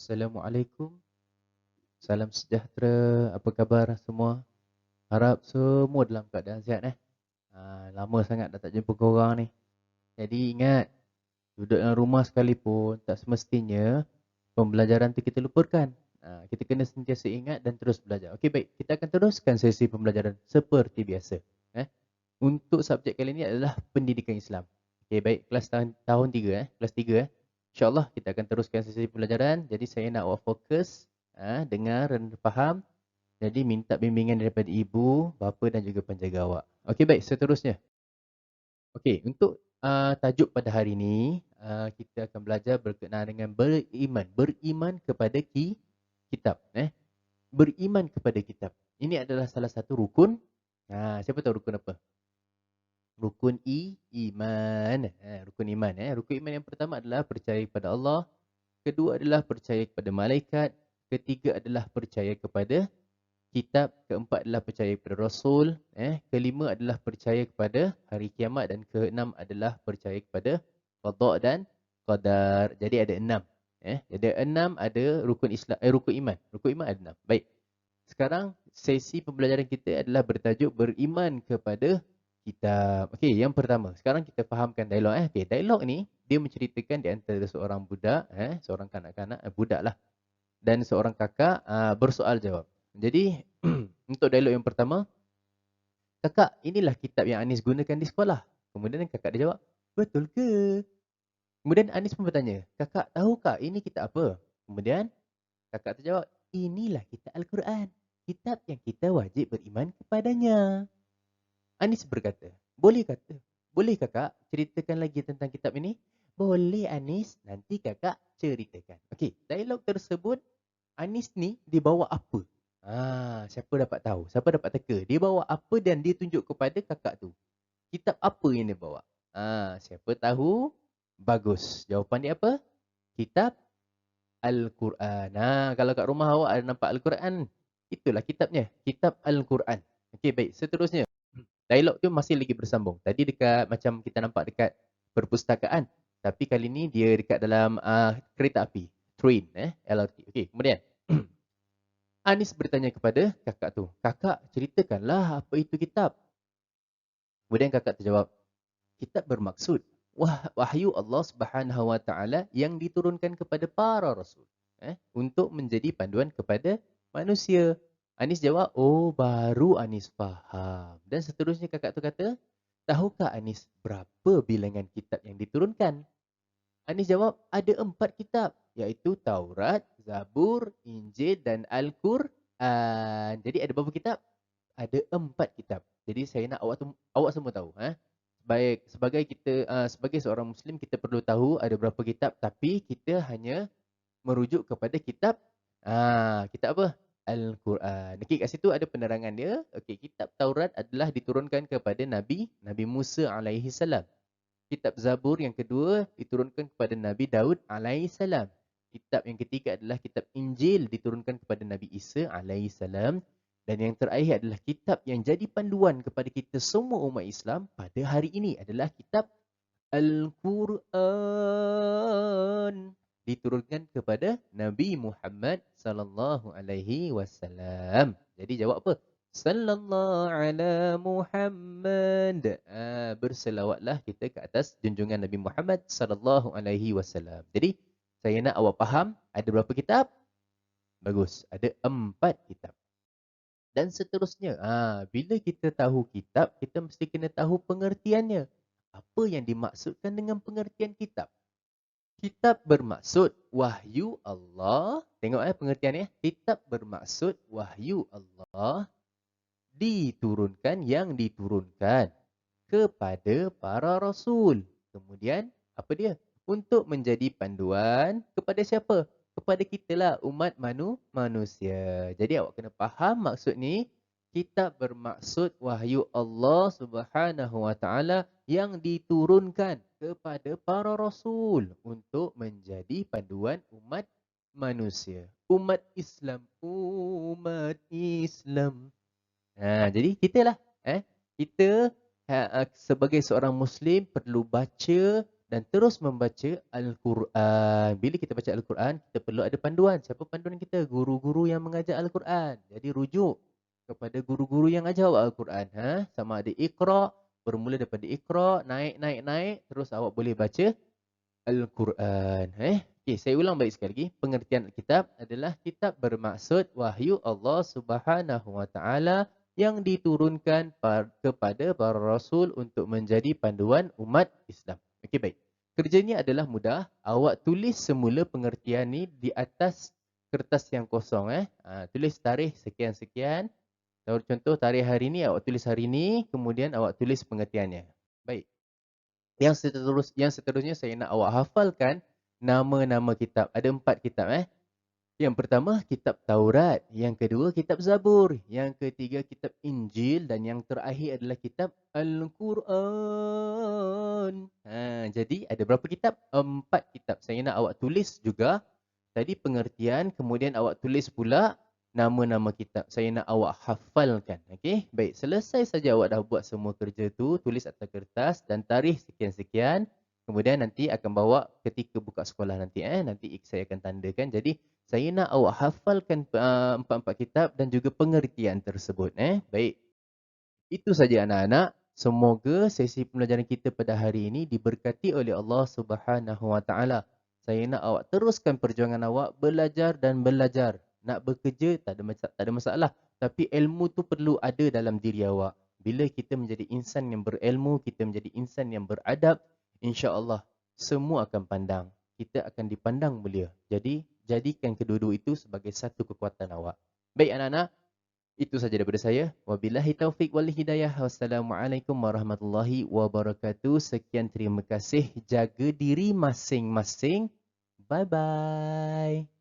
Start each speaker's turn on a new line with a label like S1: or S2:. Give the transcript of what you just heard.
S1: Assalamualaikum, salam sejahtera, apa khabar semua? Harap semua dalam keadaan sihat lama sangat dah tak jumpa korang ni. Jadi ingat, duduk dalam rumah sekalipun tak semestinya pembelajaran tu kita lupakan. Kita kena sentiasa ingat dan terus belajar. Okey baik, kita akan teruskan sesi pembelajaran seperti biasa. Eh. Untuk subjek kali ini adalah pendidikan Islam. Okey baik, kelas tahun 3 kelas 3 InsyaAllah kita akan teruskan sesi pembelajaran. Jadi saya nak awak fokus, dengar dan faham. Jadi minta bimbingan daripada ibu, bapa dan juga penjaga awak. Okey baik, seterusnya. Okey, untuk tajuk pada hari ini, kita akan belajar berkenaan dengan beriman. Beriman kepada kitab. Beriman kepada kitab. Ini adalah salah satu rukun. Siapa tahu rukun apa? Rukun iman. Rukun iman. Rukun iman yang pertama adalah percaya kepada Allah. Kedua adalah percaya kepada malaikat. Ketiga adalah percaya kepada kitab. Keempat adalah percaya kepada Rasul. Kelima adalah percaya kepada hari kiamat. Dan keenam adalah percaya kepada qada dan qadar. Jadi ada enam. Jadi enam ada rukun Islam, rukun iman. Rukun iman ada enam. Baik. Sekarang sesi pembelajaran kita adalah bertajuk beriman kepada kitab. Okey, yang pertama. Sekarang kita fahamkan dialog. Okey, dialog ni dia menceritakan di antara seorang budak, seorang kanak-kanak, budak lah. Dan seorang kakak bersoal jawab. Jadi, untuk dialog yang pertama, kakak, inilah kitab yang Anis gunakan di sekolah. Kemudian kakak dia jawab, betul ke? Kemudian Anis pun bertanya, kakak tahukah ini kitab apa? Kemudian kakak terjawab, inilah kitab Al-Quran. Kitab yang kita wajib beriman kepadanya. Anis berkata, boleh kakak ceritakan lagi tentang kitab ini? Boleh Anis, nanti kakak ceritakan. Okey, dialog tersebut, Anis ni dia bawa apa? Siapa dapat tahu? Siapa dapat teka? Dia bawa apa dan dia tunjuk kepada kakak tu. Kitab apa yang dia bawa? Siapa tahu? Bagus. Jawapan dia apa? Kitab Al-Quran. Kalau kat rumah awak ada nampak Al-Quran, itulah kitabnya. Kitab Al-Quran. Okey, baik. Seterusnya. Dialog tu masih lagi bersambung. Tadi dekat macam kita nampak dekat perpustakaan. Tapi kali ni dia dekat dalam kereta api. Train, LRT. Okey, kemudian. Anis bertanya kepada kakak tu. Kakak, ceritakanlah apa itu kitab. Kemudian kakak terjawab. Kitab bermaksud wahyu Allah Subhanahu Wa Taala yang diturunkan kepada para rasul untuk menjadi panduan kepada manusia. Anis jawab, oh baru Anis faham. Dan seterusnya kakak tu kata, tahukah Anis berapa bilangan kitab yang diturunkan? Anis jawab, ada 4 kitab, iaitu Taurat, Zabur, Injil dan Al-Quran. Jadi ada berapa kitab? Ada 4 kitab. Jadi saya nak awak semua tahu. Sebagai kita sebagai seorang Muslim, kita perlu tahu ada berapa kitab. Tapi kita hanya merujuk kepada kitab. Kitab apa? Al-Quran. Okey, kat situ ada penerangan dia. Okey, kitab Taurat adalah diturunkan kepada Nabi Musa alaihi salam. Kitab Zabur yang kedua diturunkan kepada Nabi Daud alaihissalam. Kitab yang ketiga adalah kitab Injil diturunkan kepada Nabi Isa alaihissalam. Dan yang terakhir adalah kitab yang jadi panduan kepada kita semua umat Islam pada hari ini adalah kitab Al-Quran. Diturunkan kepada Nabi Muhammad sallallahu alaihi wasallam. Jadi jawab apa? Sallallahu ala Muhammad. Berselawatlah kita ke atas junjungan Nabi Muhammad sallallahu alaihi wasallam. Jadi saya nak awak faham ada berapa kitab? Bagus, ada 4 kitab. Dan seterusnya, bila kita tahu kitab, kita mesti kena tahu pengertiannya. Apa yang dimaksudkan dengan pengertian kitab? Kitab bermaksud wahyu Allah. Tengok pengertiannya. Kitab bermaksud wahyu Allah diturunkan yang diturunkan kepada para rasul. Kemudian apa dia? Untuk menjadi panduan kepada siapa? Kepada kita lah, umat manusia. Jadi awak kena faham maksud ni. Kitab bermaksud wahyu Allah Subhanahu Wa Taala yang diturunkan kepada para rasul untuk menjadi panduan umat manusia. Umat Islam. Umat Islam. Jadi kita lah. Kita sebagai seorang Muslim perlu baca dan terus membaca Al-Quran. Bila kita baca Al-Quran, kita perlu ada panduan. Siapa panduan kita? Guru-guru yang mengajar Al-Quran. Jadi rujuk kepada guru-guru yang ajar awak Al-Quran. Sama ada Iqra, bermula daripada Iqra, naik, terus awak boleh baca Al-Quran. Okey, saya ulang balik sekali lagi. Pengertian kitab adalah kitab bermaksud wahyu Allah Subhanahu Wa Taala yang diturunkan kepada para rasul untuk menjadi panduan umat Islam. Okey, baik. Kerjanya adalah mudah. Awak tulis semula pengertian ni di atas kertas yang kosong. Tulis tarikh sekian-sekian. Contoh tarikh hari ni, awak tulis hari ni, kemudian awak tulis pengertiannya. Baik. Yang seterusnya saya nak awak hafalkan nama-nama kitab. Ada 4 kitab. Yang pertama kitab Taurat, yang kedua kitab Zabur, yang ketiga kitab Injil dan yang terakhir adalah kitab Al-Quran. Jadi ada berapa kitab? 4 kitab. Saya nak awak tulis juga tadi pengertian, kemudian awak tulis pula nama-nama kitab. Saya nak awak hafalkan. Okey, baik. Selesai saja awak dah buat semua kerja tu, tulis atas kertas dan tarikh sekian-sekian. Kemudian nanti akan bawa ketika buka sekolah nanti. Nanti saya akan tandakan. Jadi saya nak awak hafalkan 4 kitab dan juga pengertian tersebut. Baik. Itu saja anak-anak. Semoga sesi pembelajaran kita pada hari ini diberkati oleh Allah Subhanahu Wa Taala. Saya nak awak teruskan perjuangan awak belajar dan belajar. Nak bekerja tak ada masalah. Tapi ilmu tu perlu ada dalam diri awak. Bila kita menjadi insan yang berilmu, kita menjadi insan yang beradab, insya-Allah semua akan pandang. Kita akan dipandang mulia. Jadi jadikan kedua-dua itu sebagai satu kekuatan awak. Baik anak-anak, itu saja daripada saya. Wabillahi taufik wal hidayah. Wassalamualaikum warahmatullahi wabarakatuh. Sekian, terima kasih. Jaga diri masing-masing. Bye-bye.